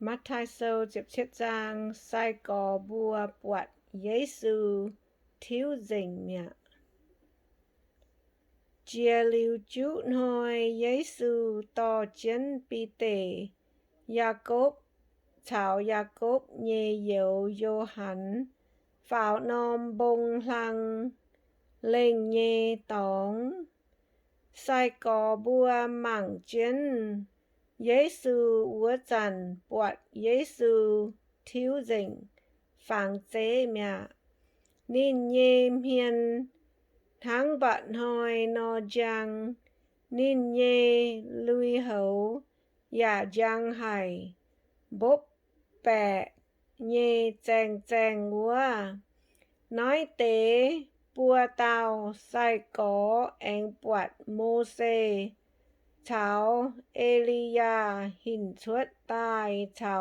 มัทธิวเจ็บเช็ดจางไส้กอบัวปวดเยซูทิวเจิงเมียเจียลิวจุหน่อยเยซูต่อเจนปีเตยากบชาวยากบเยเยวโยหันฝ่าวนอมบงหลังเล่งเยตองไส้กอบัวหมั่งเจนเยซูหัวจันปวดเยซูทิวเจิงฝังเจเมียนินเยเมียนทั้งบัดหอยนอจังนินเยลุยเหาอย่าจังไห้บบแปะเยแจงแจงวัวน้อยเตปัวเตาใส่กอแองปวดโมเสเฉาเอลียาหินชวดตายเฉา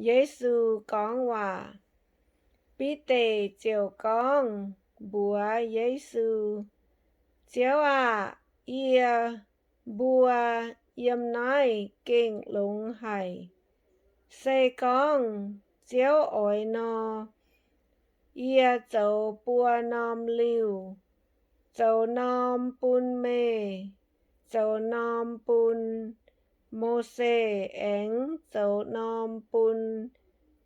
เยซูก้องว่าปีเตเจียวก้องบัวเยซูเจียวเอียบัวเยี่ยมน้อยเก่งหลงไห้เซก้องเจียวอ่อยนอเอียเจ้าปัวนอมลิวเจ้านอมปุนเมเจ้านอมปุนโมเสเอ็งเจ้านอมปุน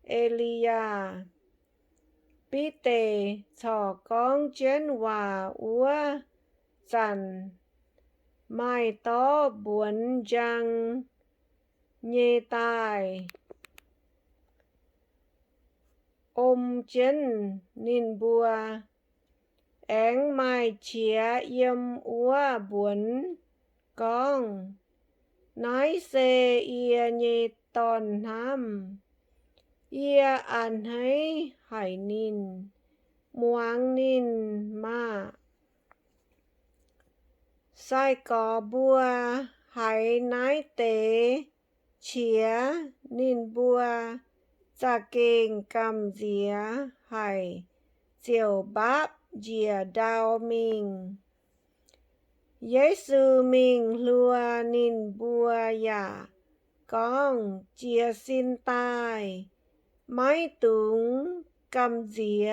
เอลียาปีเตชอก้องเจนว่าอัวจันไม่ต้อบวนจังเยตายอมเจนนินบัวแองไม่เฉียเยี่ยมอัวบวนก้องน้อยเซเอียเยตอนน้ำเอียอันให้ไหนินมวงนินมาไส้กอบัวไหนายเตเฉียนินบัวจะเก่งกำเจียไหเจียวบับเจียดาวมิงเยซูมิงลัวนินบัวยาก้องเจียสินตายไม้ตุงกำเจีย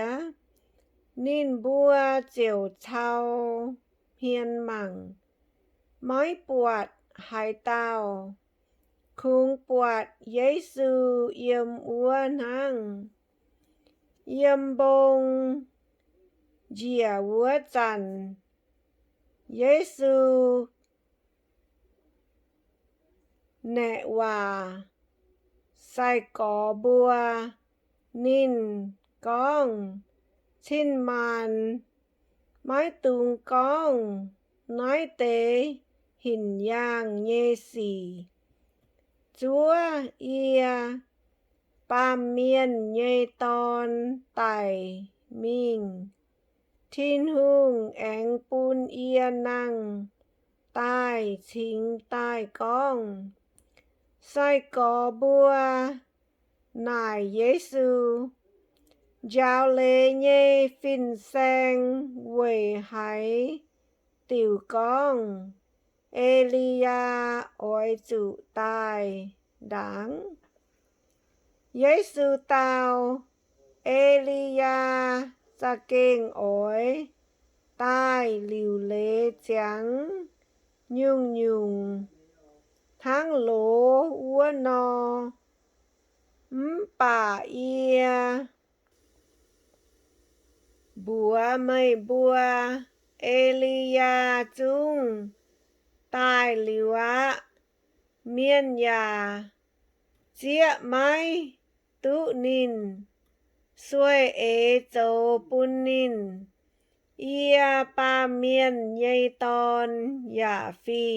นินบัวเจียวเช่าเพียนหมั่งไม้ปวดหายเต้าคุงปวดเยซูเยี่ยมอ้วนหังเยี่ยมบงเจียวัวจันเยซูแนว่าใส่กอบัวนินก้องชินมันไม้ตุงก้องน้อยเตหินย่างเยสีจัวเอียปามเมียนเยตอนไตมิงทินหุงแองปูนเอียนังใต้ชิงใต้ก้องไส้กอบัวนายเยซูยาวเลเยฟินแซงเว่ยไหติวก้องเอลียาออยจุตายดังเยซูเตาเอลียาจะเก่งออยตายหลิวเลจังยุ่งทั้งโหลอ้วนอป่าเอียบัวไม่บัวเอลียาจุงตายหลิวะเมียนยาเจียไม้ตุนินสวยเอโจปุนนินเอียปาเมียนเยตอนยาฟี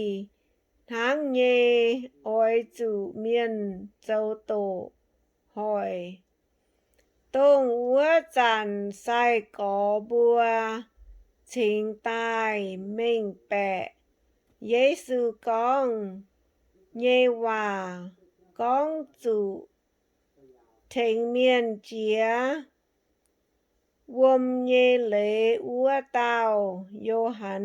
ทั้งเยออยจุเมียนเจ้าโตหอยต้งอัวจันไส้กอบัวชิงใต้เม่งแปะเยซูก้องเยว่าก้องจุเทงเมียนเจียวมเยเหลอัวเตาโยหัน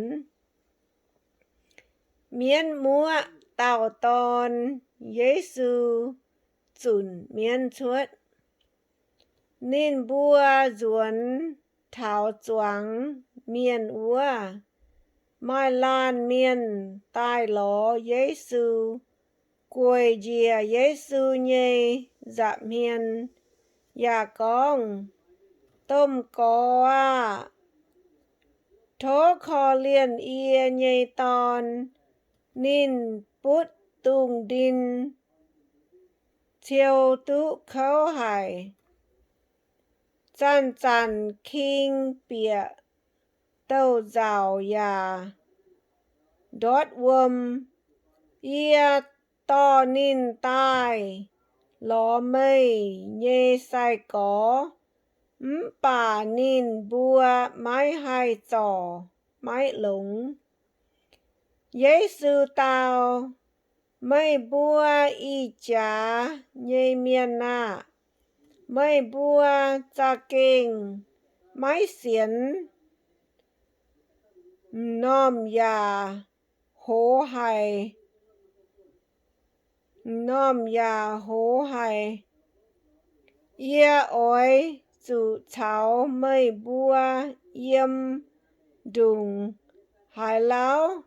เมียนมัวเต่าตอนเยซู chuẩn miên chuốt nín bùa duẩn thảo choáng miên úa mai lan miên tai ló Giêsu quầy dìa Giêsu nhê dạ miên dạ con tôm có thố kho liền ia nhê ton nín bút tung đinh chiêu tụ khâu hải chăn chăn kinh bịa tâu rào ya đót vâm ia to nín tai ló mây nhê sai có bà nín bùa mái hai trò mái lũng Giêsu tao mây bùa y chá nhê miên nạ mây bùa cha kinh mái xiến nòm ya hố hài ia oi chủ cháu mây bùa yếm đùng hải lão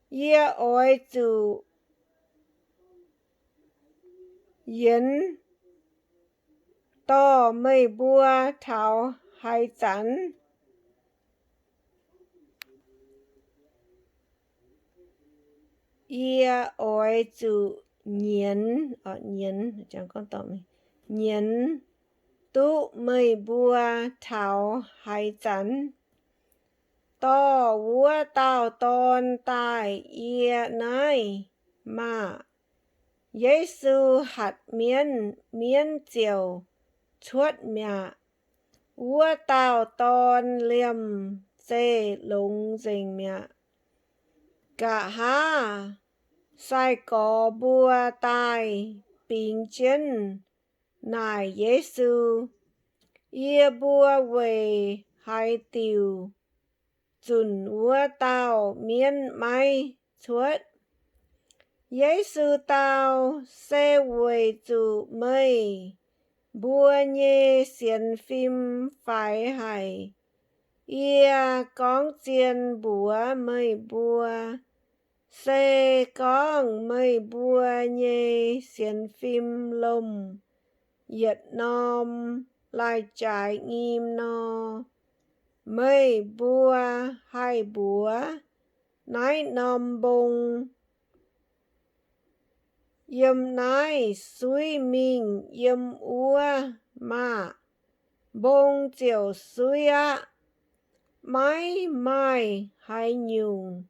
ia oi chủ yến to mây bùa thảo hải chắn ia oi chủ nhiến nhiến chẳng con tỏ này nhiến tụ mây bùa thảo hải chắn to vua tao tôn tai ia nai mà Giêsu hạt miên chiều chuốt mẹ vua tao tôn liêm dê lúng dình mẹ cả ha sai có bùa tai bình chân nài Giêsu ia bùa về hai tiêu chuẩn vua tao miên mai chuốt Giêsu tao xe về chủ mây bùa nhê xiên phim phải hải ia con chiên bùa mây bùa xe con mây bùa nhê xiên phim lông Việt Nam lại trải nghiệm nó mây bùa hai bùa nái nòm bông yếm nái suy mình yếm úa mà bông chiều suy mai hai nhung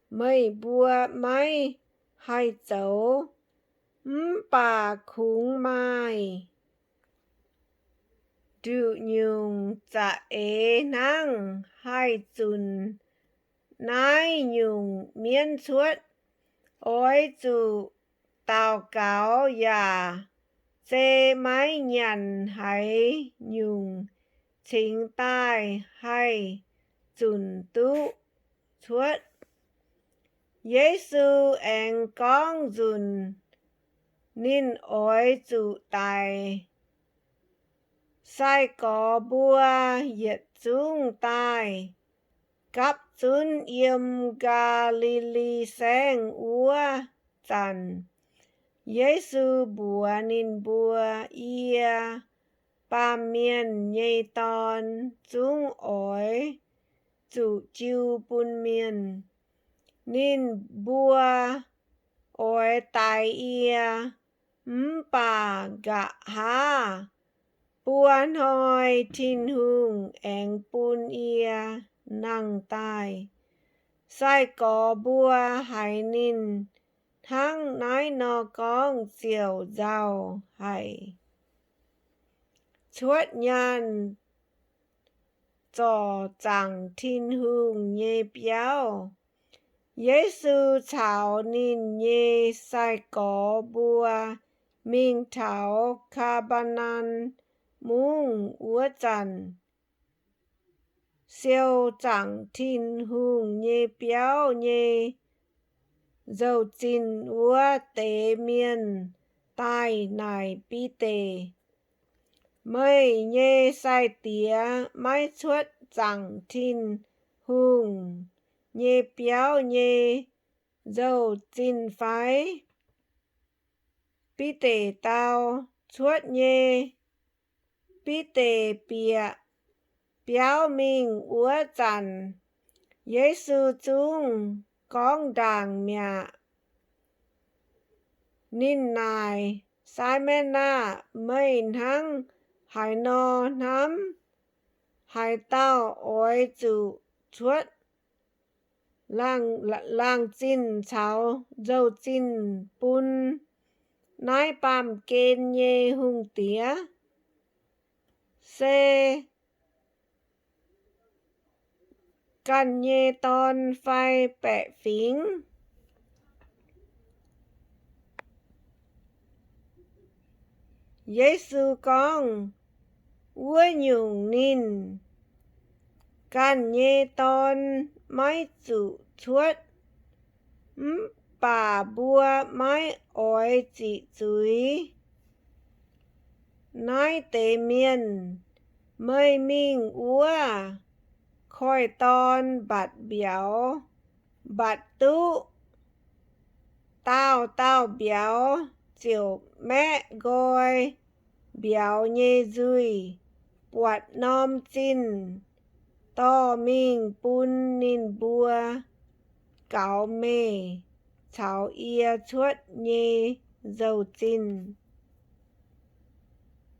mây bùa mai hai cháu bà khung mai Đu nhung dạ ế năng hai chun nái nhung miên chuốt ôi chủ tao cáo ya chê mái nhằn hay nhung chính tai hay chun tụ chuốt Giêsu anh con dùn nín ôi chủ tài sai có bùa yết chung tai cắp chun yếm Galilee sang úa chăn Giêsu bùa nín bùa ia ba miên nhây ton chung ôi chủ chiu bun miên nín bùa ôi tai ia bà gạ ha buôn hoi thiên hương anh bun ia năng tai sai có bùa hải nín thang nái nó con chiều giàu hải chuốt nhan trò chẳng thiên hương nhê béo Giêsu chào nín nhê sai có bùa minh thảo ca ban nan mung úa chăn siêu chẳng thiên hương nhê béo nhê dầu chín úa tế miên tai nài bi tề. Mây nhê sai tía mái chuất chẳng thìn hùng. Nhê béo nhê dâu chín phái. Bi tề tao chuất nhê. Bi tề bịa béo mình úa chẳng. Giê-xu chung con đàng mẹ. Nín nài sai mê na mây hăng hải nò nắm. Hải tao ôi chủ chuất. Làng chín cháu dâu chín bún. Nái bàm kên nhê hung tía. Xê căn nhê ton phai bẹ phính. Giê-xu con úa nhung nín. Căn nhê ton mái chủ chuất. Bà bùa mái ôi chị chúi. Nái tế miên mây mình úa. Khôi ton bạt béo. Bạt tú. Tao béo. Chiều mẹ gôi. Béo nhê dùi. Bọt nôm chín. To mình bún nín bùa. Cáo mê. Cháu ia chuất nhê dâu chín.